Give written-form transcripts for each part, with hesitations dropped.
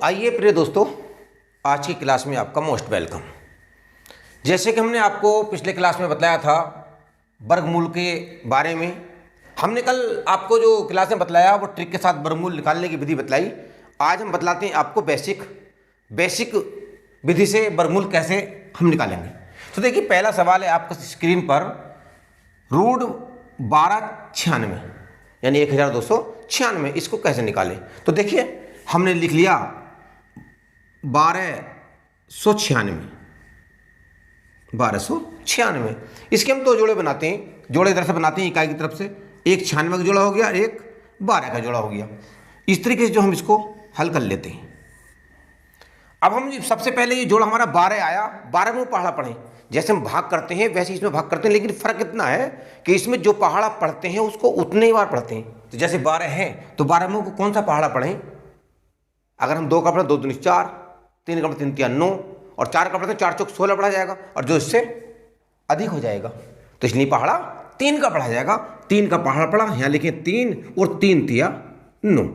आइए प्रिय दोस्तों, आज की क्लास में आपका मोस्ट वेलकम। जैसे कि हमने आपको पिछले क्लास में बताया था वर्गमूल के बारे में, हमने कल आपको जो क्लास में बतलाया वो ट्रिक के साथ वर्गमूल निकालने की विधि बतलाई। आज हम बतलाते हैं आपको बेसिक विधि से वर्गमूल कैसे हम निकालेंगे। तो देखिए, पहला सवाल है आपका स्क्रीन पर, रूट 1296 यानी 1296, इसको कैसे निकालें। तो देखिए, हमने लिख लिया 1296। इसके हम दो जोड़े बनाते हैं, जोड़े इधर से बनाते हैं इकाई की तरफ से, एक 96 का जोड़ा हो गया, एक 12 का जोड़ा हो गया। इस तरीके से जो हम इसको हल कर लेते हैं। अब हम सबसे पहले ये जोड़ा हमारा 12 आया, 12 में पहाड़ा पढ़ें। जैसे हम भाग करते हैं वैसे इसमें भाग करते हैं, लेकिन फर्क इतना है कि इसमें जो पहाड़ा पढ़ते हैं उसको उतने ही बार पढ़ते हैं। तो जैसे 12 है तो 12 में को कौन सा पहाड़ा पढ़ें। अगर हम 2 का पढ़ें 2 दूनी 4, 3 का पढ़ें 3 तिया 9 और 4 का पढ़ें 4 चौक 16 पढ़ा जाएगा, और जो इससे अधिक हो जाएगा तो इसलिए पहाड़ा 3 का पढ़ा जाएगा। 3 का पहाड़ा पढ़ा, यहाँ लिखे 3 और 3 तिया 9,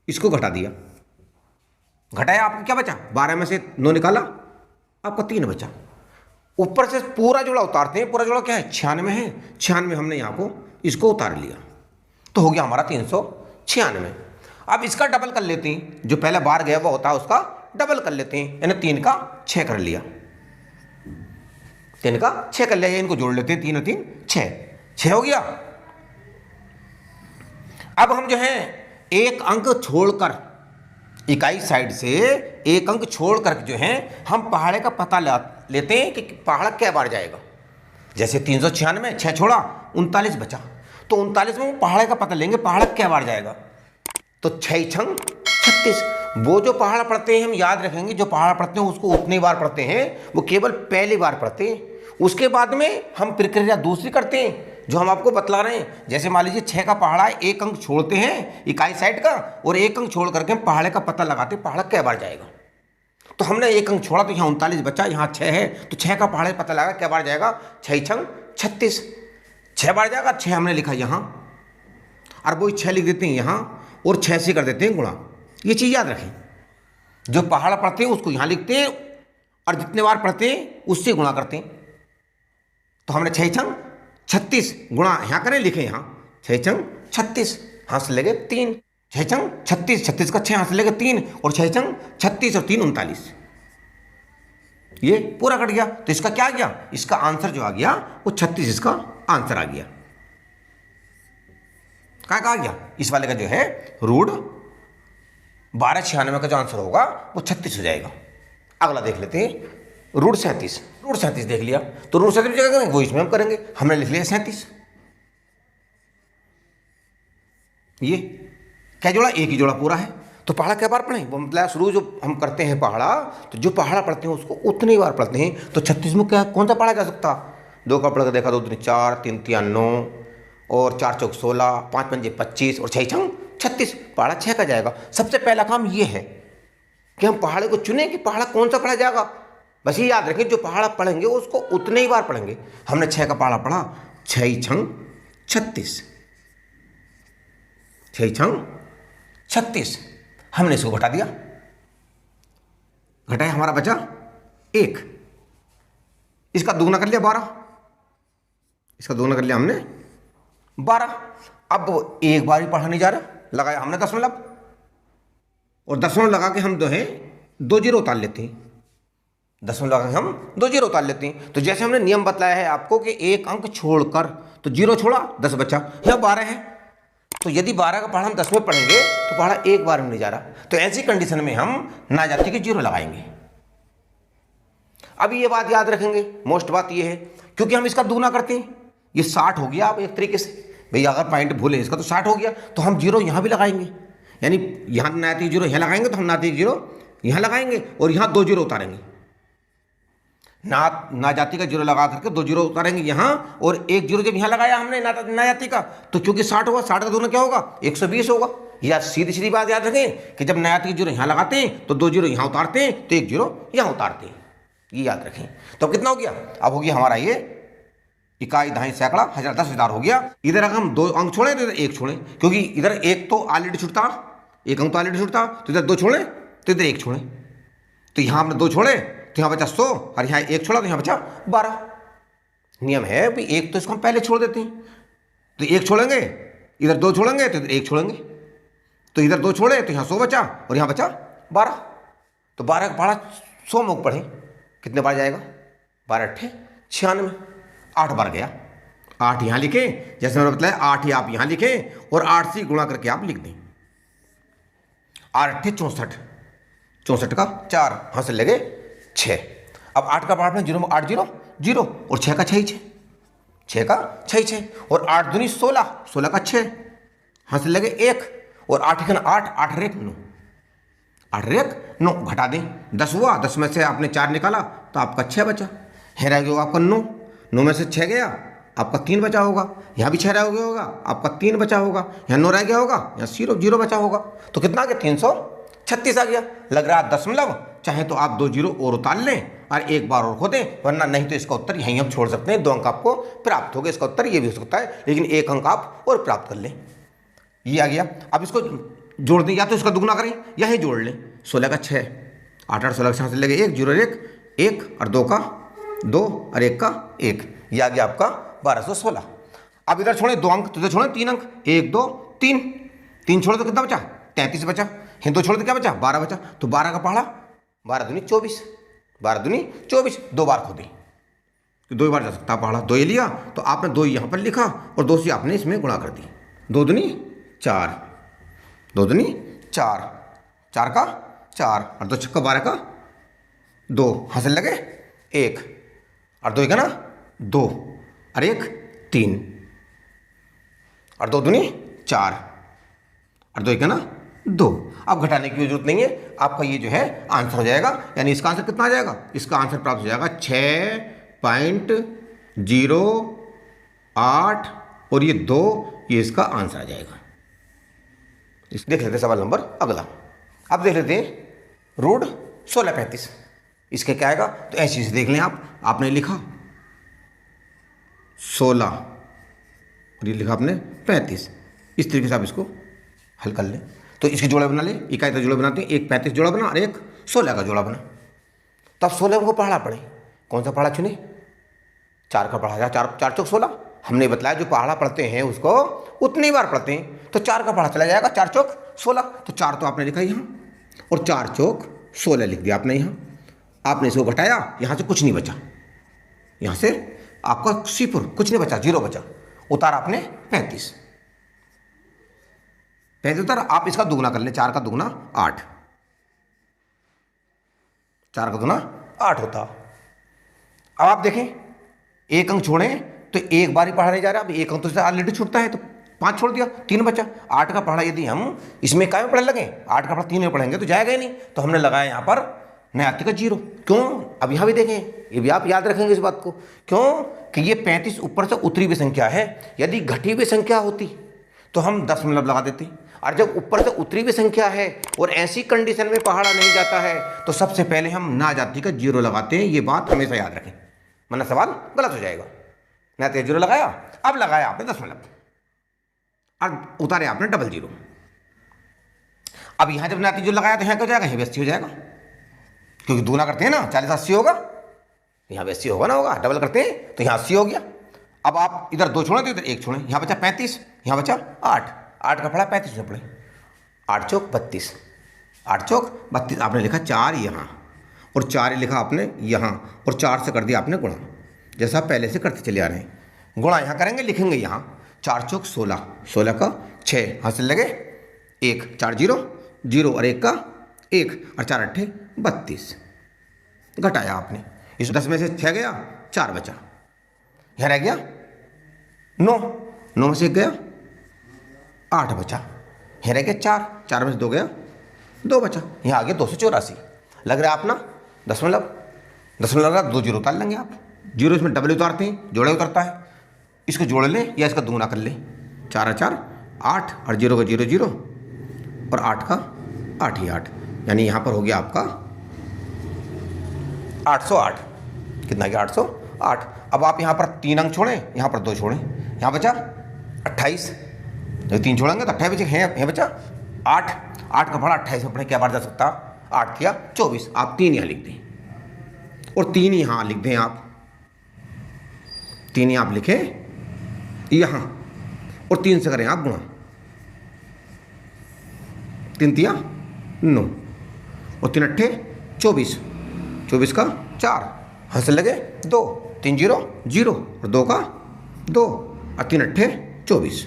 इसको घटा दिया, घटाया, आपको क्या बचा, 12 में से 9 निकाला, आपका 3 बचा। ऊपर से पूरा जोड़ा उतारते हैं। पूरा जोड़ा क्या है, 96 है। 96 हमने यहाँ को इसको उतार लिया तो हो गया हमारा 396। अब इसका डबल कर लेते हैं, जो पहला बार गया हुआ होता है उसका डबल कर लेते हैं, यानी 3 का 6 कर लिया, 3 का 6 कर लिया। इनको जोड़ लेते हैं, 3 और 3 6 हो गया। अब हम जो है एक अंक छोड़कर, इकाई साइड से एक अंक छोड़कर जो है हम पहाड़े का पता लेते हैं कि पहाड़ा क्या बार जाएगा। जैसे 396, 6 छोड़ा 39 बचा, तो 39 में पहाड़े का पता लेंगे, पहाड़ा क्या बार जाएगा। तो 6 छंग 36, वो जो पहाड़ा पढ़ते हैं हम याद रखेंगे, जो पहाड़ा पढ़ते हैं उसको उतनी बार पढ़ते हैं, वो केवल पहली बार पढ़ते हैं। उसके बाद में हम प्रक्रिया दूसरी करते हैं जो हम आपको बतला रहे हैं। जैसे मान लीजिए 6 का पहाड़ा, एक अंक छोड़ते हैं इकाई साइड का, और एक अंक छोड़ करके हम पहाड़े का पता लगाते हैं पहाड़ा क्या बार जाएगा। तो हमने एक अंक छोड़ा तो यहाँ 39 बचा, यहाँ 6 है, तो 6 का पहाड़े पता लगा क्या बार जाएगा, 6 छंग 36, 6 बार जाएगा। 6 हमने लिखा यहाँ, और वही 6 लिख देते हैं यहाँ, और 6 से कर देते हैं गुणा। ये चीज़ याद रखें, जो पहाड़ा पढ़ते हैं उसको यहाँ लिखते हैं, और जितने बार पढ़ते हैं उससे गुणा करते हैं। तो हमने 6 छंग 36 गुणा यहाँ करें, लिखे यहाँ 6 छंग 36, हाथ से लगे 3, 6 छंग 36, 36 का 6 हाथ से लगे 3, और 6 छंग 36 और 3 39, ये पूरा कट गया। तो इसका क्या आ गया, इसका आंसर जो आ गया वो 36 इसका आंसर आ गया। क्या आ गया, इस वाले का जो है रूट 1296 का जो आंसर होगा वो 36 हो जाएगा। अगला देख लेते हैं, रूट 37। रूट 37 देख लिया, तो रूट 37 जगह करेंगे वो इसमें हम करेंगे। हमने लिख लिया 37, ये क्या जोड़ा, एक ही जोड़ा पूरा है। तो पहाड़ा क्या बार पढ़ें, वो मतलब शुरू जो हम करते हैं पहाड़ा, तो जो पहाड़ा पढ़ते हैं उसको उतनी बार पढ़ते हैं। तो 36 में क्या कौन सा पढ़ा जा सकता, 2 का पढ़ के देखा 2 दूनी 4, 3 तिया 9 और 4 चौक 16, 5 पंजे 25 और 6 छंग 36, पहाड़ा 6 का जाएगा। सबसे पहला काम ये है कि हम पहाड़े को चुनें कि पहाड़ा कौन सा पढ़ा जाएगा। बस ये याद रखें, जो पहाड़ा पढ़ेंगे उसको उतने ही बार पढ़ेंगे। हमने 6 का पहाड़ा पढ़ा, 6 छंग 36, 6 छंग 36, हमने इसको घटा दिया, घटाया, हमारा बचा 1, इसका दुगना कर लिया 12, इसका दुगना कर लिया हमने 12। अब एक बार ही पढ़ा नहीं जा रहा, लगाया हमने दशमलव, और दशमलव लगा के हम जो है 2 जीरो उतार लेते हैं, दशमलव लगा के हम 2 जीरो उतार लेते हैं। तो जैसे हमने नियम बताया है आपको कि एक अंक छोड़कर, तो 0 छोड़ा 10 बचा, यहाँ 12 है, तो यदि 12 का पहाड़ा हम 10 में पढ़ेंगे तो पहाड़ा एक बार में नहीं जा रहा, तो ऐसी कंडीशन में हम ना जाति के 0 लगाएंगे। अब ये बात याद रखेंगे, मोस्ट बात ये है, क्योंकि हम इसका दुगना करते हैं, ये 60 हो गया। अब एक तरीके से भाई अगर पॉइंट भूले इसका तो 60 हो गया, तो हम 0 यहाँ भी लगाएंगे, यानी यहाँ नाती 0 यहाँ लगाएंगे, तो हम नाती 0 यहाँ लगाएंगे, और यहाँ 2 जीरो उतारेंगे, ना जाति का 0 लगा करके 2 जीरो उतारेंगे यहाँ, और 1 जीरो जब यहाँ लगाया हमने ना जाति का, तो क्योंकि 60 होगा, 60 का दोनों क्या होगा 120 होगा। या सीधी सीधी बात याद रखें कि जब ना जाति के 0 यहाँ लगाते हैं तो 2 जीरो यहाँ उतारते हैं, तो 1 जीरो यहाँ उतारते हैं, ये याद रखें। तो कितना हो गया, अब हो गया हमारा ये इकाई, दहाई, सैकड़ा, हजार, 10,000 हो गया। इधर अगर हम 2 अंक छोड़ें तो इधर 1 छोड़ें, क्योंकि इधर 1 तो ऑलरेडी छुटता, एक अंक तो ऑलरेडी छूटता, तो इधर 2 छोड़े तो इधर 1 छोड़े, तो यहाँ आपने 2 छोड़े तो यहाँ बचा 100 और यहाँ 1 छोड़ा तो यहाँ बचा 12। नियम है भाई, एक तो इसको हम पहले छोड़ देते हैं, तो 1 छोड़ेंगे, इधर 2 छोड़ेंगे तो इधर 1 छोड़ेंगे, तो इधर 2 छोड़े तो यहाँ 100 बचा और यहाँ बचा 12। तो 12 का पहाड़ा 100 में पढ़े कितने बार जाएगा, 12 अट्ठे 96, 8 बार गया। 8 यहाँ लिखें, जैसे मैंने बताया 8 ही आप यहाँ लिखें और 8 से गुणा करके आप लिख दें। 8 अट्ठे 64, 64 का 4, हाँ से लगे 6। अब 8 का पहाड़ा 0 में 8 0 0 और 6 का 6 6 का 6 और 8 दूनी 16, 16 का 6, हाँ से लगे 1 और 8 का 8, 8 रेख 9, 8 रेख 9 घटा दें, 10 हुआ, 10 में से आपने 4 निकाला तो आपका 6 बचा, है रह गया आपका 9, 9 में से 6 गया आपका 3 बचा होगा, यहाँ भी 6 रह गया होगा आपका 3 बचा होगा, यहाँ 9 रह गया होगा, यहाँ 0 0 बचा होगा, तो कितना आ गया 336 आ गया। लग रहा है दशमलव, चाहे तो आप 2 0 और उतार लें और एक बार और खो दें, वरना नहीं तो इसका उत्तर यहीं हम छोड़ सकते हैं। 2 अंक आपको प्राप्त हो गए, इसका उत्तर ये भी हो सकता है, लेकिन 1 अंक आप और प्राप्त कर लें। ये आ गया। अब इसको जोड़ दें, या तो इसका दुगुना करें या ही जोड़ लें। 16 का 6, 8 8 16 के साथ लगे 1 0 1 1 और 2 का 2 और 1 का 1, ये आ गया आपका 1216। अब इधर छोड़े 2 अंक, तो इधर छोड़े 3 अंक, 1 2 3, 3 छोड़े तो कितना बचा 33 बचा, हिंदू छोड़े तो क्या बचा 12 बचा, तो 12 का पहाड़ा 12 दूनी 24, 12 दूनी 24, 2 बार खो दी, तो 2 बार जा सकता पहाड़ा। 2 ये लिया तो आपने 2 यहाँ पर लिखा और 2 से आपने इसमें गुणा कर दी, 2 दूनी 4, 2 दूनी 4, 4 का 4 और 2 छक्का 12 का 2, हासिल लगे 1 और 2 का ना 2 और 1 3 और 2 दूनी 4 और 2 का ना 2। अब घटाने की जरूरत नहीं है, आपका ये जो है आंसर हो जाएगा, यानी इसका आंसर कितना आ जाएगा, इसका आंसर प्राप्त हो जाएगा 6.08 और ये 2, ये इसका आंसर आ जाएगा। देख लेते हैं सवाल नंबर अगला। अब देख लेते हैं रूट 1635, इसके क्या आएगा, तो ऐसे चीज देख लें आपने लिखा 16 और ये लिखा आपने 35, इस तरीके से आप इसको हल कर लें। तो इसके जोड़े बना लें, इकाई का जोड़ा बनाते हैं, एक 35 जोड़ा बना और एक 16 का जोड़ा बना। तब 16 को पहाड़ा पड़े, कौन सा पहाड़ा चुने, 4 का पहाड़ा, 4 4 चौक 16, हमने बताया जो पहाड़ा पढ़ते हैं उसको उतनी बार पढ़ते हैं, तो 4 का पहाड़ा चला जाएगा 4 चौक 16, तो 4 तो आपने लिखा यहाँ और 4 चौक 16 लिख दिया आपने यहाँ। आपने इसको घटाया, यहाँ से कुछ नहीं बचा, यहाँ से आपका सिफर कुछ नहीं बचा, 0 बचा, उतार आपने 35 उतार। आप इसका दुगना कर लें, 4 का दुगना 8, 4 का दुगना 8 होता। अब आप देखें 1 अंक छोड़ें तो एक बार ही पढ़ा नहीं जा रहा, अब 1 अंक तो ऑलरेडी छूटता है, तो 5 छोड़ दिया, 3 बचा। 8 का पढ़ा यदि हम इसमें काय में पढ़ने लगे, 8 का पढ़ा 3 में पढ़ेंगे तो जाएगा ही नहीं, तो हमने लगाया यहाँ पर नयाति का 0। क्यों, अब यहाँ भी देखें, ये भी आप याद रखेंगे इस बात को, क्यों कि ये 35 ऊपर से उतरी हुई संख्या है, यदि घटी हुई संख्या होती तो हम दशमलव लगा देते, और जब ऊपर से उतरी हुई संख्या है और ऐसी कंडीशन में पहाड़ा नहीं जाता है तो सबसे पहले हम ना जाति का 0 लगाते हैं। ये बात हमेशा याद रखें, वरना सवाल गलत हो जाएगा। ना तो 0 लगाया, अब लगाया आपने दशमलव और उतारे आपने डबल 0। अब यहाँ जब नाती 0 लगाया तो यहाँ क्या हो जाएगा, यहाँ 80 हो जाएगा, क्योंकि दूना करते हैं ना, 40 80 होगा, यहाँ 80 होगा ना, होगा डबल करते हैं तो यहाँ 80 हो गया। अब आप इधर 2 छोड़े तो इधर 1 छोड़े, यहाँ बचा 35, यहाँ बचा 8, 8 का पड़ा 35 में पड़े, 8 चौक 32, 8 चौक 32 आपने लिखा 4 यहाँ और 4 लिखा आपने यहाँ और 4 से कर दिया आपने गुणा, जैसा आप पहले से करते चले आ रहे हैं। गुणा यहाँ करेंगे, लिखेंगे यहाँ 4 चौक 16, 16 का 6, हासिल लगे 1, 4 0 0 और 1 का 1 और 4 अट्ठे 32, घटाया आपने, इस 10 में से 6 गया, 4 बचा, यहाँ रह गया 9, 9 में से 1 गया, 8 बचा, यहाँ रह गया 4, 4 में से 2 गया, 2 बचा, यहाँ आ गया 284। लग रहा है अपना दशमलव, दशमलव लगा 2 0 उतार लेंगे आप, 0 इसमें डबल उतारते हैं, जोड़े उतरता है, इसको जोड़ लें या इसका दुगुना कर लें, 4 और 4 8 और 0 का 0 0 और 8 का 8 ही 8, यानी यहाँ पर हो गया आपका 808। कितना गया 808। अब आप यहाँ पर 3 अंक छोड़ें, यहाँ पर 2 छोड़ें, यहाँ बचा 28, जब 3 छोड़ेंगे तो 28 बचे, हैं बचा 8, 8 का पढ़ा 28 में पढ़े क्या बार जा सकता, 8 किया 24, आप 3 यहाँ लिख दें और 3 यहाँ लिख दें आप, 3 यहाँ आप लिखें यहाँ और 3 से करें आप गुणा, 3 तिया 9 और 3 अट्ठे 24, 24 का 4, हंस लगे 2, 3 0 0 और 2 का 2 और 3 अट्ठे 24।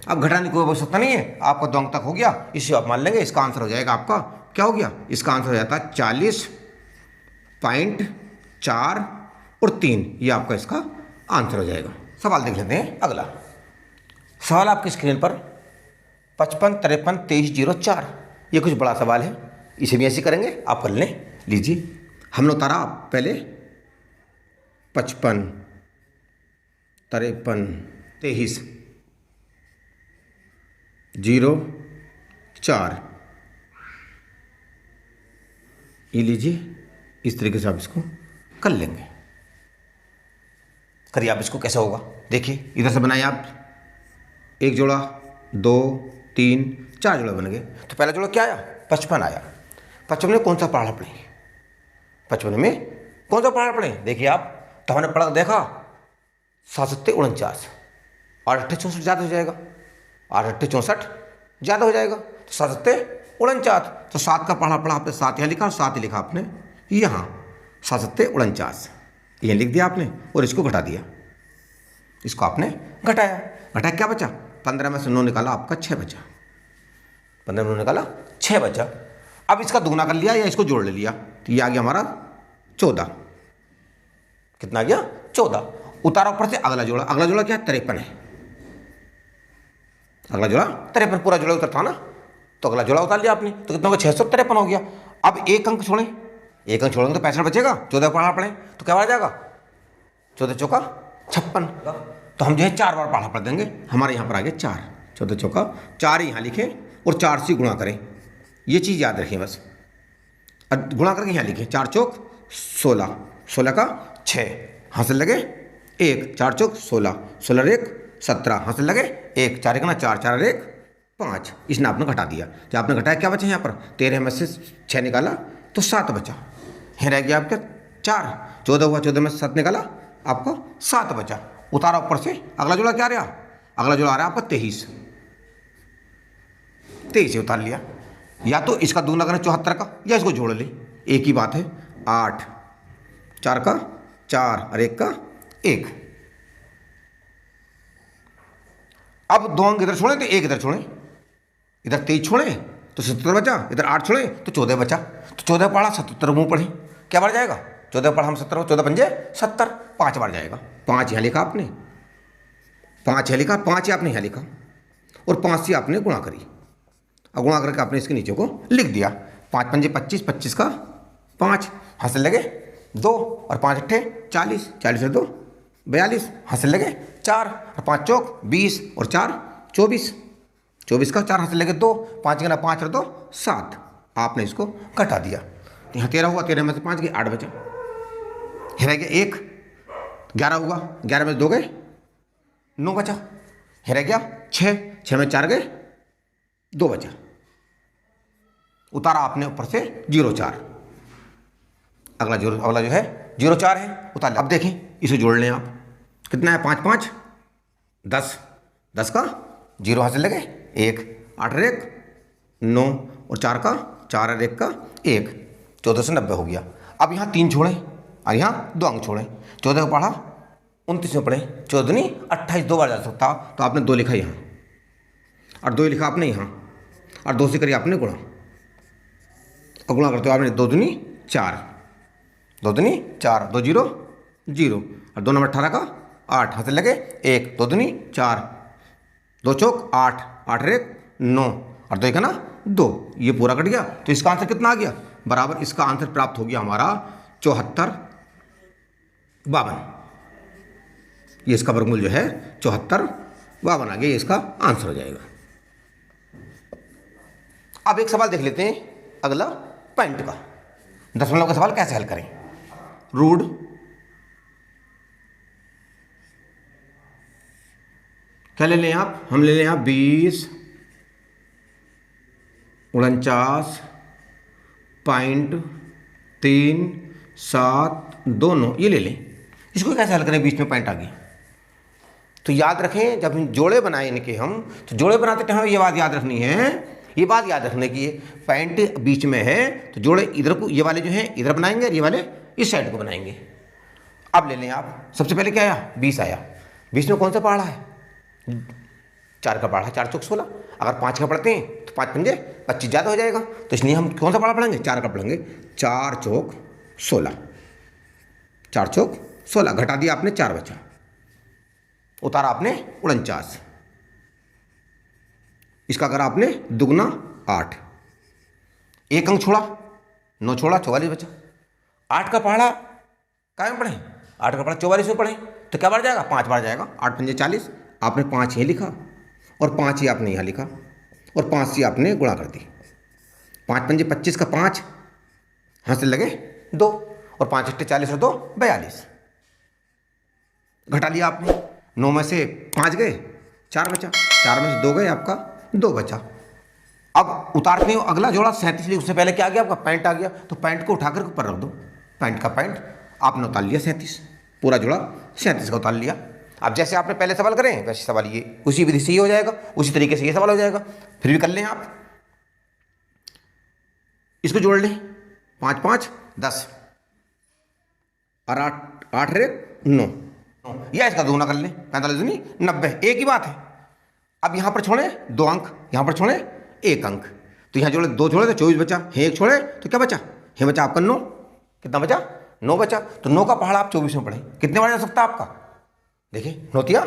अब घटाने की कोई आवश्यकता नहीं है, आपका 2 अंक तक हो गया, इसे आप मान लेंगे। इसका आंसर हो जाएगा आपका क्या हो गया, इसका आंसर हो जाता है 40.4 और 3, ये आपका इसका आंसर हो जाएगा। सवाल देख लेते हैं अगला सवाल आपकी स्क्रीन पर 55 53 23 04, ये कुछ बड़ा सवाल है, इसे भी ऐसे करेंगे, आप कर लें। लीजिए हमने उतारा पहले 55 53 23 04, ये लीजिए, इस तरीके से आप इसको कर लेंगे। करिए आप इसको, कैसे होगा देखिए, इधर से बनाइए आप, 1 जोड़ा 2 3 4 जोड़ा बन गए। तो पहला जोड़ा क्या आया, 55 आया। 55 में कौन सा पढ़ा पढ़ें, 55 में कौन सा पढ़ा पढ़ें, देखिए आप, तो हमने पढ़ा देखा 7 7 49, 8 8 64 ज़्यादा हो जाएगा, 8 8 64 ज़्यादा हो जाएगा, तो 7 7 49, तो 7 का पढ़ा आपने 7 यहाँ लिखा और 7 ही लिखा आपने यहाँ, 7 7 49 ये लिख दिया आपने और इसको घटा दिया, इसको आपने घटाया, घटाया क्या बचा, 15 में से 9 निकाला आपका 6 बचा, 15 में 9 निकाला 6 बचा। अब इसका दुगना कर लिया या इसको जोड़ ले लिया, तो ये आ गया हमारा 14, कितना आ गया 14। उतारा ऊपर से अगला जोड़ा, अगला जोड़ा क्या 53 है, अगला जोड़ा 53, पूरा जोड़ा उतर था ना, तो अगला जोड़ा उतार लिया आपने, तो कितना होगा 653 हो गया। अब 1 अंक छोड़ें, 1 अंक छोड़ेंगे तो 65 बचेगा, 14 पढ़ा पड़े तो क्या आ जाएगा, 14 चौका 56, तो हम जो है 4 बार पढ़ा पढ़ देंगे, हमारे यहाँ पर आ गया 4, 14 चौका 4 यहाँ लिखें और 4 से गुणा करें, ये चीज़ याद रखें बस, और गुणा करके यहाँ लिखें, 4 चौक 16, 16 का 6, हासिल लगे 1, 4 चौक 16, 16 1 17, हासिल लगे 1, 4 1 ना 4, 4 1 5, इसने आपने घटा दिया, जब आपने घटाया क्या बचा यहाँ पर, 13 में से 6 निकाला तो 7 बचा, यहाँ रह गया आपका 4, 14 हुआ, 14 में से 7 निकाला आपको 7 बचा। उतारा ऊपर से, अगला जोड़ा क्या रहा, अगला जोड़ा आ रहा है आपका 23, 23 उतार लिया, या तो इसका दूना करें 74 का, या इसको जोड़ ले, एक ही बात है, 8 4 का 4 और 1 का 1। अब 2 अंक इधर छोड़ें तो 1 इधर छोड़ें, इधर 23 छोड़ें तो 77 बचा, इधर 8 छोड़ें तो 14 बचा, तो 14 पढ़ा 77 मुँह पढ़े, क्या बार जाएगा, 14 पढ़ा हम 70, 14 पंजे 70, 5 बार जाएगा, 5 यहाँ लिखा आपने, 5 यहाँ लिखा, 5 ही आपने यहाँ लिखा और 5 से आपने गुणा करी, और गुणा करके आपने इसके नीचे को लिख दिया, 5 पंजे 25, 25 का 5, हासिल लगे 2 और 5 अट्ठे 40, 40 से 2 42, हासिल लगे 4 और 5 चौक 20 और 4 24, 24 का 4 हासिल लगे 2, 5 गना 5 और 2 7, आपने इसको घटा दिया, यहाँ 13 हुआ, 13 में से 5 गए 8 बचा, यहाँ रह गया 1, 11 हुआ, 11 में 2 गए 9 बचा, यहाँ रह गया 6, 6 में 4 गए 2 बचा, उतारा आपने ऊपर से 04, अगला जो है 04 है, उतार। अब देखें इसे जोड़ लें आप, कितना है 5 5 10, 10 का 0 हासिल लगे 1, 8 और 1 9 और 4 का 4 और 1 का 1, 14 से 90 हो गया। अब यहाँ 3 छोड़ें और यहाँ 2 अंक छोड़ें, 14 को पढ़ा 29 में पढ़ें, 14 नहीं 28 2 बार जा सकता, तो आपने 2 लिखा यहाँ और 2 लिखा आपने यहाँ, और 2 से करिए आपने गुणा, और गुणा करते हो आपने 2 दूनी 4, 2 दूनी 4, 2 0 0 और 2 नंबर 18 का 8, हासिल लगे 1, 2 दूनी 4, 2 चौक 8, 8 और 1 9 और 2 1 ना 2, ये पूरा कट गया, तो इसका आंसर कितना आ गया, बराबर इसका आंसर प्राप्त हो गया हमारा 74 52, ये इसका वर्गमूल जो है 74 52 आ गया, ये इसका आंसर हो जाएगा। अब एक सवाल देख लेते हैं अगला पॉइंट का, दशमलव का सवाल कैसे हल करें। रूट क्या ले लें आप, हम ले लें आप 20 49.379 ये ले लें। इसको कैसे हल करें, बीच में पॉइंट आ गई। तो याद रखें, जब हम जोड़े बनाए इनके हम, तो जोड़े बनाते टाइम ये बात याद रखनी है, ये बात याद रखने की है, पॉइंट बीच में है तो जोड़े इधर को, ये वाले जो हैं इधर बनाएंगे और ये वाले इस साइड को बनाएंगे। अब ले लें आप, सबसे पहले क्या आया, 20 आया। 20 में कौन सा पहाड़ा है, 4 का पहाड़ा, 4 चौक 16। अगर 5 का पढ़ते हैं तो 5 पंजे 25 ज़्यादा हो जाएगा, तो इसलिए हम कौन सा पहाड़ा पढ़ेंगे, 4 का पढ़ेंगे। 4 चौक 16, 4 चौक 16, घटा दिया आपने, 4 बचा, उतारा आपने 49। इसका करा आपने दुगना 8, 1 अंक छोड़ा, 9 छोड़ा, 44 बचा। 8 का पहाड़ा क्या में पढ़ें, 8 का पहाड़ा 44 में पढ़ें, तो क्या बार जाएगा, 5 बार जाएगा। 8 पंजे 40, आपने 5 ये लिखा और 5 ही आपने यहाँ लिखा और 5 से आपने गुणा कर दी। 5 पंजे 25 का 5, हाँ से लगे 2 और 5 अट्ठे 40 और 2 42, घटा लिया आपने। 9 में से 5 गए, 4 बचा, 4 में से 2 गए, आपका 2 बचा। अब उतारते हो अगला जोड़ा 37, उससे पहले क्या आ गया आपका, पैंट आ गया, तो पैंट को उठाकर ऊपर रख दो। पैंट का पैंट आपने उतार लिया 37, पूरा जोड़ा 37 का उतार लिया। अब जैसे आपने पहले सवाल करें वैसे सवाल ये उसी विधि से ही हो जाएगा, उसी तरीके से ये सवाल हो जाएगा। फिर भी कर लें आप, इसको जोड़ लें, 5 5 10 और 8 8 रे 9, या इसका दोगुना कर लें, 45 दूनी 90, एक ही बात है। अब यहाँ पर छोड़े 2 अंक, यहाँ पर छोड़े 1 अंक, तो यहाँ जोड़े 2 छोड़े तो 24 बचा, है 1 छोड़े तो क्या बचा, है बचा आपका 9, कितना बचा, 9 बचा। तो 9 का पहाड़ा आप 24 में पढ़ें, कितने बार जा सकता है आपका, देखिए 9 तिया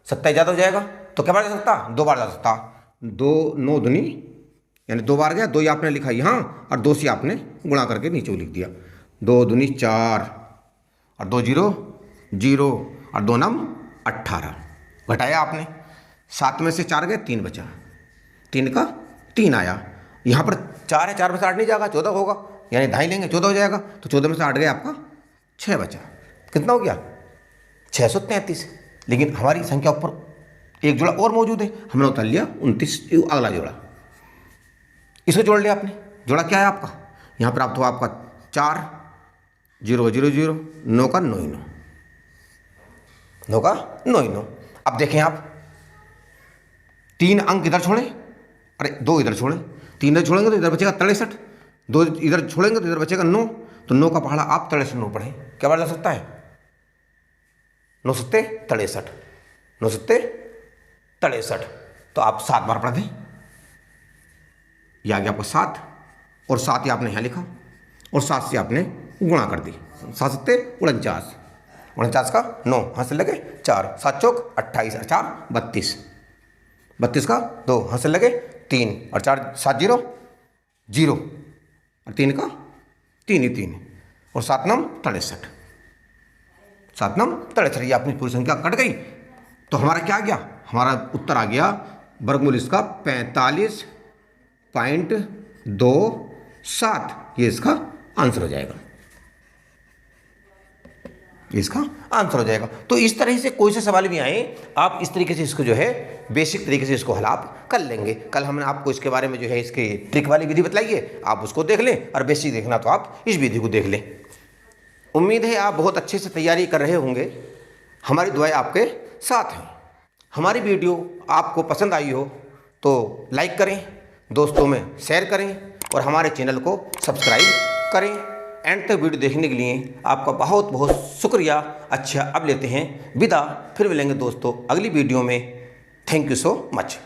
27 ज़्यादा हो जाएगा, तो क्या बार जा सकता, 2 बार जा सकता। 2 9 दूनी यानी 2 बार गया, 2 ही आपने लिखा यहाँ और 2 से आपने गुणा करके नीचे लिख दिया। 2 दूनी 4 और 2 0 0 और 2 9 18, घटाया आपने। 7 में से 4 गए, 3 बचा, 3 का 3 आया। यहाँ पर 4 है, 4 में से 8 नहीं जाएगा, 14 होगा, यानी 2.5 लेंगे, 14 हो जाएगा। तो 14 में से 8 गए, आपका 6 बचा, कितना हो गया 633। लेकिन हमारी संख्या ऊपर एक जोड़ा और मौजूद है, हमने उतार लिया 29, अगला जोड़ा, इसको जोड़ लिया आपने। जोड़ा क्या है आपका, यहाँ पर आप तो आपका 4 0 0 0, 9 का 9 9, 9 का 9 9। अब देखें आप, 3 अंक इधर छोड़ें, अरे 2 इधर छोड़ें, 3 इधर छोड़ेंगे तो इधर बचेगा 63, 2 इधर छोड़ेंगे तो इधर बचेगा 9, तो 9 का पहाड़ा आप 63 9 पढ़ें, क्या बार जा सकता है, 9 सत्ते 63, 9 सत्ते 63, तो आप 7 बार पढ़ दें, यह आ गया आपका 7 और 7 ही आपने यहाँ लिखा और 7 से आपने गुणा कर दी। 7 सत्ते 49, 49 का 9, हाथ से लगे 4, 7 चौक 28 और 4 32, 32 का 2, हाथ से लगे 3 और 4 7 0 0 और 3 का 3 ही 3 और 7 9 63, 7 9 63, ये अपनी पूरी संख्या कट गई। तो हमारा क्या आ गया, हमारा उत्तर आ गया वर्गमूल इसका 45.27, ये इसका आंसर हो जाएगा, इसका आंसर हो जाएगा। तो इस तरह से कोई से सवाल भी आए, आप इस तरीके से इसको जो है बेसिक तरीके से इसको हल आप कर लेंगे। कल हमने आपको इसके बारे में जो है इसके ट्रिक वाली विधि बताई है, आप उसको देख लें, और बेसिक देखना तो आप इस विधि को देख लें। उम्मीद है आप बहुत अच्छे से तैयारी कर रहे होंगे, हमारी दुआएं आपके साथ हैं। हमारी वीडियो आपको पसंद आई हो तो लाइक करें, दोस्तों में शेयर करें और हमारे चैनल को सब्सक्राइब करें। एंड तक वीडियो देखने के लिए आपका बहुत बहुत शुक्रिया। अच्छा, अब लेते हैं विदा, फिर मिलेंगे दोस्तों अगली वीडियो में। Thank you so much.